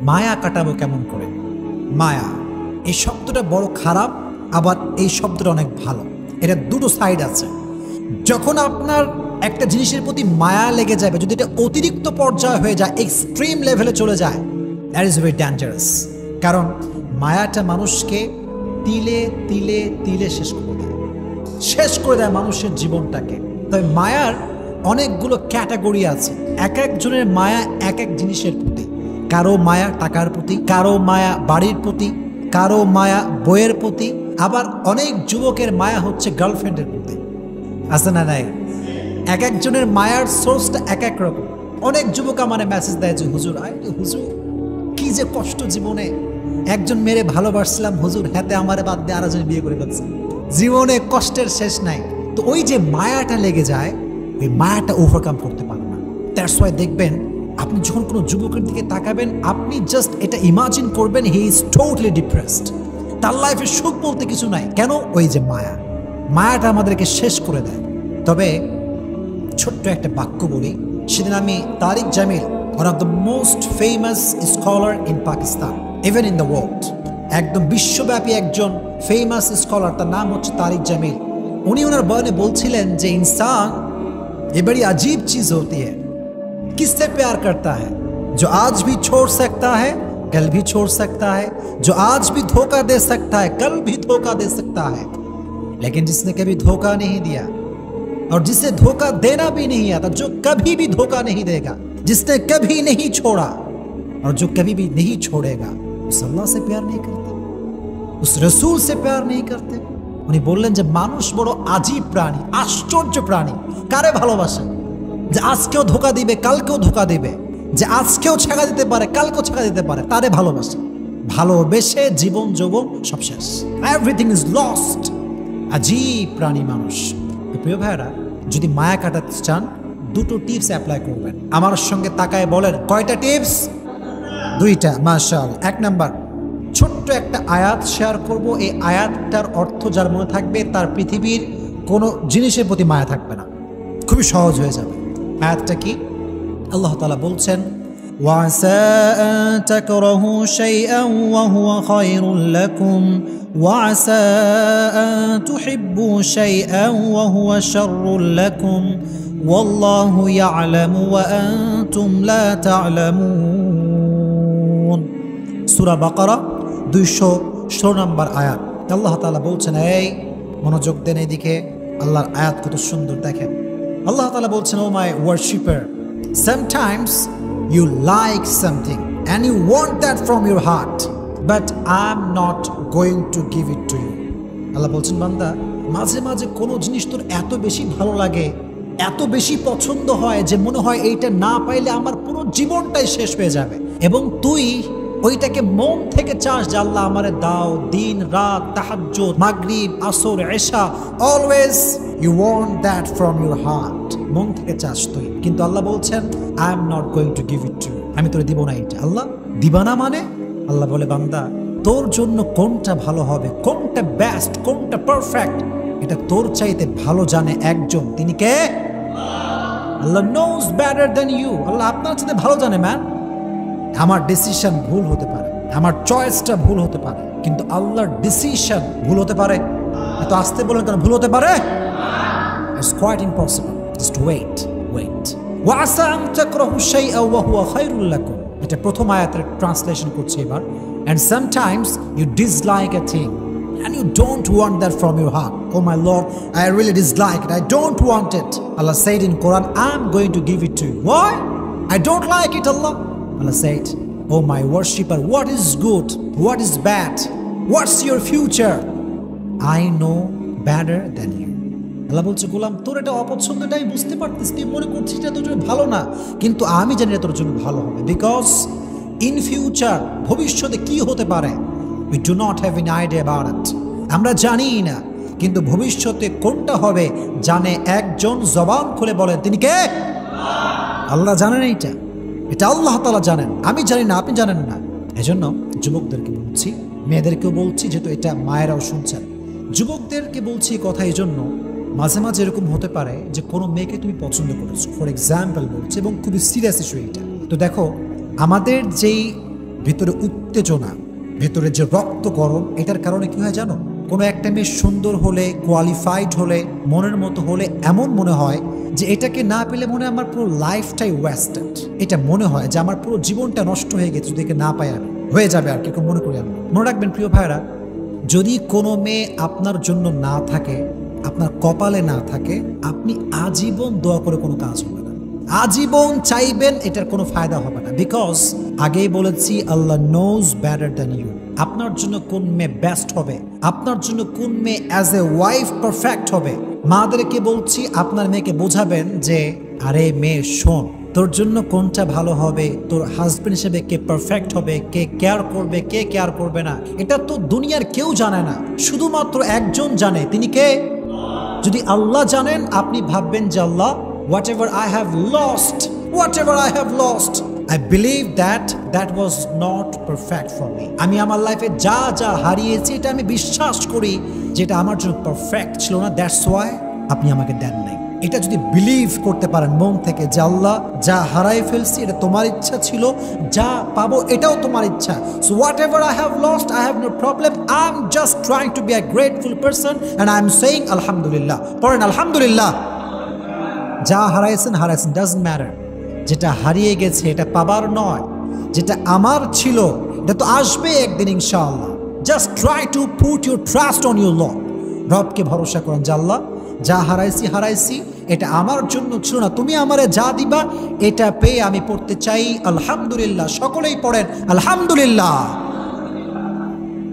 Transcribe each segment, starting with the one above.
মায়া কাটাবো কেমন করে? মায়া এই শব্দটা বড় খারাপ, আবার এই শব্দটা অনেক ভালো। এটা দুটো সাইড আছে। যখন আপনার একটা জিনিসের প্রতি মায়া লেগে যাবে, যদি এটা অতিরিক্ত পর্যায়ে হয়ে যায়, এক্সট্রিম লেভেলে চলে যায়, দ্যাট ইজ ভেরি ডেঞ্জারাস। কারণ মায়াটা মানুষকে তিলে তিলে তিলে শেষ করে দেয় মানুষের জীবনটাকে। তবে মায়ার অনেকগুলো ক্যাটাগরি আছে। এক একজনের মায়া এক এক জিনিসের প্রতি। কারো মায়া টাকার প্রতি, কারো মায়া বাড়ির প্রতি, কারো মায়া বইয়ের প্রতি, আবার অনেক যুবকের মায়া হচ্ছে গার্লফ্রেন্ডের প্রতি। আছে না নাই? এক একজনের মায়ার সোর্সটা এক এক রকম। অনেক যুবক আমার মেসেজ দেয় যে হুজুর, হুজুর কি যে কষ্ট জীবনে, একজন মেরে ভালোবাসছিলাম হুজুর, হাতে আমারে বাদ দিয়ে আরেকজন বিয়ে করে ফেলছে, জীবনে কষ্টের শেষ নাই। তো ওই যে মায়াটা লেগে যায়, ওই মায়াটা ওভারকাম করতে পারে না। দ্যাটস ওয়াই দেখবেন আপনি যখন কোনো যুবকের দিকে তাকাবেন, আপনি জাস্ট এটা ইমাজিন করবেন হি ইজ টোটালি ডিপ্রেসড, তার লাইফে সুখ বলতে কিছু নাই। কেন? ওই যে মায়াটা আমাদেরকে শেষ করে দেয়। তবে ছোট্ট একটা বাক্য বলি। সেদিন আমি Tariq Jamil, one of the most famous scholar in Pakistan, even in the world, একদম বিশ্বব্যাপী একজন ফেমাস স্কলার, তার নাম হচ্ছে তারিক জামিল। উনি ওনার বয়ানে বলছিলেন যে इंसान ये बड़ी अजीब चीज होती है, किससे प्यार करता है? जो आज भी छोड़ सकता है कल भी छोड़ सकता है, जो आज भी धोखा दे सकता है कल भी धोखा दे सकता है, लेकिन जिसने कभी धोखा नहीं दिया और जिसे धोखा देना भी नहीं आता, जो कभी भी धोखा नहीं देगा, जिसने कभी नहीं छोड़ा और जो कभी भी नहीं छोड़ेगा, उस अल्लाह से प्यार नहीं करते, उस रसूल से प्यार नहीं करते। উনি বললেন যে মানুষ বড় আজীব প্রাণী, আশ্চর্য প্রাণী। কারে ভালোবাসে? যে আজকেও ধোকা দিবে কালকেও ধোকা দিবে, যে আজকেও ছেঁকা দিতে পারে কালকেও ছেঁকা দিতে পারে, তারে ভালোবাসে। ভালোবেসে জীবন যৌবন সব শেষ, এভরিথিং ইজ লস্ট। আজীব প্রাণী মানুষ। প্রিয় ভাইরা, যদি মায়া কাটাতে চান দুটো টিপস অ্যাপ্লাই করবেন। আমার সঙ্গে তাকায় বলেন কয়টা টিপস? দুইটা। মাশাআল্লাহ। এক নাম্বার, ছোট্ট একটা আয়াত শেয়ার করব। এই আয়াতটার অর্থ যার মনে থাকবে তার পৃথিবীর কোনো জিনিসের প্রতি মায়া থাকবে না, খুবই সহজ হয়ে যাবে। আয়াতটা কি? আল্লাহ তাআলা বলছেন, ওয়াসা আন তাকরাহু শাইআন ওয়া হুয়া খায়রুল লাকুম ওয়াসা আন তুহিব্বু শাইআন ওয়া হুয়া শাররুল লাকুম ওয়াল্লাহু ইয়ালামু ওয়া আনতুম লা তা'লামুন। সূরা বাকারা 216 নম্বর আয়াত। আল্লাহ তাআলা বলছেন, এই মনোযোগ দেন এদিকে, আল্লাহর আয়াত কত সুন্দর দেখেন। আল্লাহ তাআলা বলছেন, ও মাই worshipper, sometimes you like something and you want that from your heart, but I'm not going to give it to you. আল্লাহ বলছেন, বান্দা, মাঝে মাঝে কোনো জিনিস তোর এত বেশি ভালো লাগে, এত বেশি পছন্দ হয় যে মনে হয় এইটা না পাইলে আমার পুরো জীবনটাই শেষ হয়ে যাবে, এবং তুই ওইটাকে মন থেকে চাস যে আল্লাহ আমারে দাও। দিন রাত, তাহাজ্জুদ, মাগরিব, আসর, এশা, always you want that from your heart, মন থেকে চাস তুই। কিন্তু আল্লাহ বলছেন, I am not going to give it to you, আমি তোরে দিব না এটা। আল্লাহ দিবা না মানে? আল্লাহ বলে, বান্দা, তোর জন্য কোনটা ভালো হবে, কোনটা বেস্ট, কোনটা পারফেক্ট, এটা তোর চাইতে ভালো জানে একজন। তিনি কে? আল্লাহ নোজ বেটার দ্যান ইউ। আল্লাহ আপনার চাইতে ভালো জানে। ম্যান, আমার ডিসিশন ভুল হতে পারে, আমার চয়েসটা ভুল হতে পারে, কিন্তু আল্লাহর ডিসিশন ভুল হতে পারে? এত আসতে বলেন কেন? ভুল হতে পারে? It's quite impossible. Just wait. ওয়াসা আন তাকরাহু শাইআন ওয়া হুয়া খায়রুল লাকুম। এটা প্রথম আয়াতের ট্রান্সলেশন করছি এবার। And sometimes you dislike a thing and you don't want that from your heart. Oh my Lord, I really dislike it, I don't want it. Allah said in Quran, I'm going to give it to you. Why? I don't like it, Allah. Allah said, oh my worshipper, what is good, what is bad, what's your future? I know better than you. আল্লাহ বলছে, গোলাম, তোর এটা অপছন্দ, এটা আমি বুঝতে পারতেছি, তুই মনে করছিস এটা তোর জন্য ভালো না, কিন্তু আমি জানি এটা তোর জন্য ভালো হবে। বিকজ ইন ফিউচার, ভবিষ্যতে কি হতে পারে, we do not have an idea about it, আমরা জানি না। কিন্তু ভবিষ্যতে কোনটা হবে জানে একজন। জবান খুলে বলেন, তিনি কে? আল্লাহ জানেন। এটা আল্লাহ তাআলা জানেন, আমি জানি না, আপনি জানেন না। এজন্য যুবকদেরকে বলছি, মেয়েদেরকেও বলছি, যেহেতু এটা মায়েরাও শুনছেন, যুবকদেরকে বলছি কথা এই জন্য, মাঝে মাঝে এরকম হতে পারে যে কোনো মেয়েকে তুমি পছন্দ করেছো, ফর এক্সাম্পল বলছি, এবং খুবই সিরিয়াস ইস্যু এটা। তো দেখো, আমাদের যেই ভেতরে উত্তেজনা, ভেতরে যে রক্ত গরম, এটার কারণে কি হয় জানো? কোনো একটা মেয়ে সুন্দর হলে, কোয়ালিফাইড হলে, মনের মতো হলে এমন মনে হয় যে এটাকে না পেলে মনে হয় আমার পুরো লাইফটাই ওয়েস্টেড। এটা মনে হয় যে আমার পুরো জীবনটা নষ্ট হয়ে গেছে যদি একে না পাই আমি, হয়ে যাবে আর কি, মনে করি আমি। মনে রাখবেন প্রিয় ভাইরা, যদি কোনো মেয়ে আপনার জন্য না থাকে, আপনার কপালে না থাকে, আপনি আজীবন দোয়া করে কোনো কাজ হবে না, আজীবন চাইবেন, এটার কোনো ফায়দা হবে না। বিকজ আগেই বলেছি, আল্লাহ নোজ বেটার দ্যান ইউ। আপনার জন্য কোন মেয়ে বেস্ট হবে, আপনার জন্য কোন মেয়ে অ্যাজ এ ওয়াইফ পারফেক্ট হবে, মাদেরকে বলছি আপনার মেয়েকে বোঝাবেন যে আরে মেয়ে শোন, তোর জন্য কোনটা ভালো হবে, তোর হাজবেন্ড হিসেবে কে পারফেক্ট হবে, কে কেয়ার করবে, কে কেয়ার করবে না, এটা তো দুনিয়ার কেউ জানে না, শুধুমাত্র একজন জানে। তিনি কে? যদি আল্লাহ জানেন, আপনি ভাববেন যে আল্লাহ, whatever I have lost, I believe that was not perfect for me. আমি আমার লাইফে যা যা হারিয়েছি, এটা আমি বিশ্বাস করি যেটা আমার জন্য পারফেক্ট ছিল না, দ্যাটস ওয়াই আপনি আমাকে দেন নাই। এটা যদি বিলিভ করতে পারেন মন থেকে যে আল্লাহ, যা হারাই ফেলছি এটা তোমার ইচ্ছা ছিল, যা পাবো এটাও তোমার ইচ্ছা, so whatever I have lost, I have no problem, I'm just trying to be a grateful person and I'm saying alhamdulillah. পড়েন আলহামদুলিল্লাহ। যা হারাইছেন ডাজন্ট ম্যাটার, যেটা হারিয়ে গেছে এটা পাবার নয়, যেটা আমার ছিল এটা তো আসবে একদিন ইনশাআল্লাহ। Just try to put your trust on your Lord. রবকে ভরসা করেন যে আল্লাহ, যা হারাইছি এটা আমার জন্য ছিল না, তুমি আমারে যা দিবা এটা পেয়ে আমি পড়তে চাই আলহামদুলিল্লাহ। সকলেই পড়েন আলহামদুলিল্লাহ।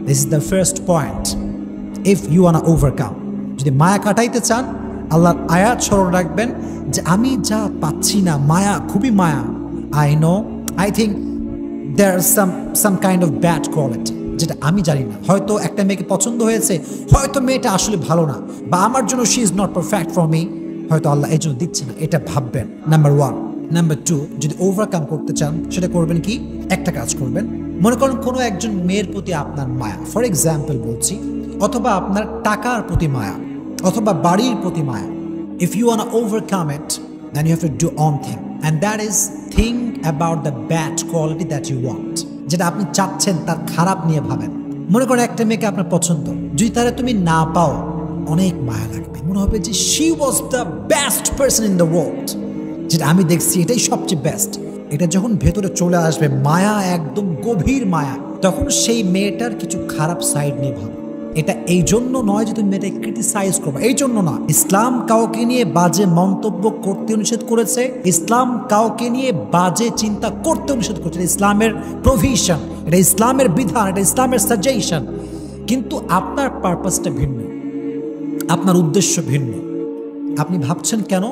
This is the first point. If you want to overcome, যদি মায়া কাটাইতে চান, আল্লাহর আয়াত স্মরণ রাখবেন যে আমি যা পাচ্ছি না, মায়া, খুবই মায়া। I think there some kind of bad quality, যেটা আমি জানি না। হয়তো একটা মেয়েকে পছন্দ হয়েছে, হয়তো মেয়েটা আসলে ভালো না, বা আমার জন্য she is not perfect for me, হয়তো আল্লাহ এই জন্য দিচ্ছে না, এটা ভাববেন। নাম্বার 1। নাম্বার 2, যদি ওভারকাম করতে চান, সেটা করবেন কি? একটা কাজ করবেন, মনে করেন কোনো একজন মেয়ের প্রতি আপনার মায়া, ফর এক্সাম্পল বলছি, অথবা আপনার টাকার প্রতি মায়া, অথবা বাড়ির প্রতি মায়া। If you want to overcome it, then you have to do one thing, and that is think about the bad quality that you want. যেটা আপনি চাচ্ছেন তার খারাপ নিয়ে ভাবেন। মনে করেন একটা মেয়েকে আপনার পছন্দ, যদি তারা তুমি না পাও, অনেক মায়া লাগবে, মনে হবে যে she was the best person in the world, যেটা আমি দেখছি এটাই সবচেয়ে বেস্ট। এটা যখন ভেতরে চলে আসবে, মায়া, একদম গভীর মায়া, তখন সেই মেয়েটার কিছু খারাপ সাইড নিয়ে ভাবো। এটা এই জন্য নয় যে তুমি মেয়েটাকে ক্রিটিসাইজ করবে, এই জন্য না। ইসলাম কাউকে নিয়ে বাজে মন্তব্য করতে নিষেধ করেছে, ইসলাম কাউকে নিয়ে বাজে চিন্তা করতে নিষেধ করেছে। ইসলামের প্রভিশন, এটা ইসলামের বিধান, এটা ইসলামের সাজেশন। কিন্তু আপনার পারপাসটা ভিন্ন, আপনার উদ্দেশ্য ভিন্ন। আপনি ভাবছেন কেন?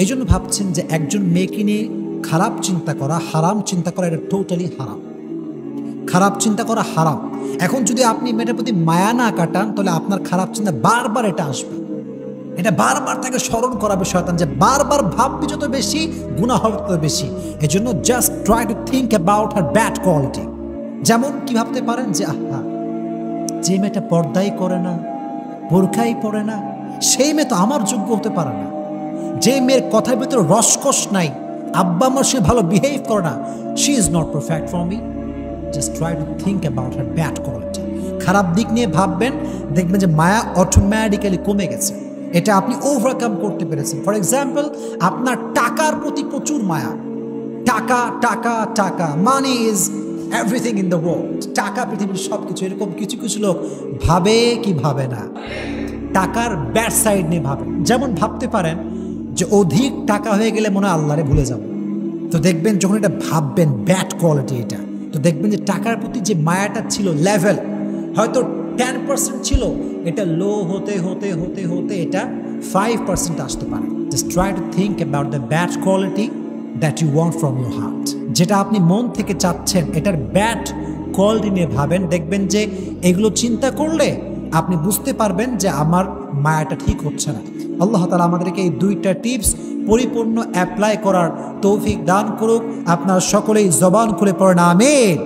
এই জন্য ভাবছেন যে একজন মেয়েকে নিয়ে খারাপ চিন্তা করা, হারাম চিন্তা করা, এটা টোটালি হারাম। খারাপ চিন্তা করা হারাম। এখন যদি আপনি মেয়েটার প্রতি মায়া না কাটান, তাহলে আপনার খারাপ চিন্তা বারবার এটা আসবে, এটা বারবার তাকে স্মরণ করাবে শয়তান, যে বারবার ভাববি যত বেশি, গুনাহ হবে তত বেশি। এই জন্য just try to think about her bad quality. যেমন কি ভাবতে পারেন যে আহা, যে মেয়েটা পর্দাই করে না, বোরখাই পরে না, সেই মেয়ে তো আমার যোগ্য হতে পারে না। যে মেয়ের কথার ভিতরে রসকস নাই, আব্বা আমার সে ভালো বিহেভ করে না, she is not perfect for me. Just try to think about her bad quality. খারাপ দিক নিয়ে ভাববেন, দেখবেন যে মায়া অটোমেটিক্যালি কমে গেছে। এটা আপনি ওভারকাম করতে পেরেছেন। ফর এক্সাম্পল, আপনার টাকার প্রতি প্রচুর মায়া, টাকা টাকা টাকা, money is everything in the world, টাকা পৃথিবীর সব কিছু। এরকম কিছু কিছু লোক ভাবে কি ভাবে না, টাকার ব্যাড সাইড নিয়ে ভাবে। যেমন ভাবতে পারেন যে অধিক টাকা হয়ে গেলে মনে হয় আল্লাহরে ভুলে যাব। তো দেখবেন যখন এটা ভাববেন ব্যাড কোয়ালিটি, এটা তো দেখবেন যে টাকার প্রতি যে মায়াটা ছিল, লেভেল হয়তো 10% ছিল, এটা লো হতে হতে হতে হতে এটা 5% আসতে পারে। Just try to think about the bad quality that you want from your heart. যেটা আপনি মন থেকে চাচ্ছেন, এটার ব্যাড কোয়ালিটি নিয়ে ভাবেন, দেখবেন যে এগুলো চিন্তা করলে আপনি বুঝতে পারবেন যে আমার মায়াটা ঠিক হচ্ছে না। আল্লাহ তাআলা আমাদেরকে এই 2টা টিপস পরিপূর্ণ অ্যাপ্লাই করার তৌফিক দান করুক। আপনারা সকলেই জবান খুলে পড়েন আমিন।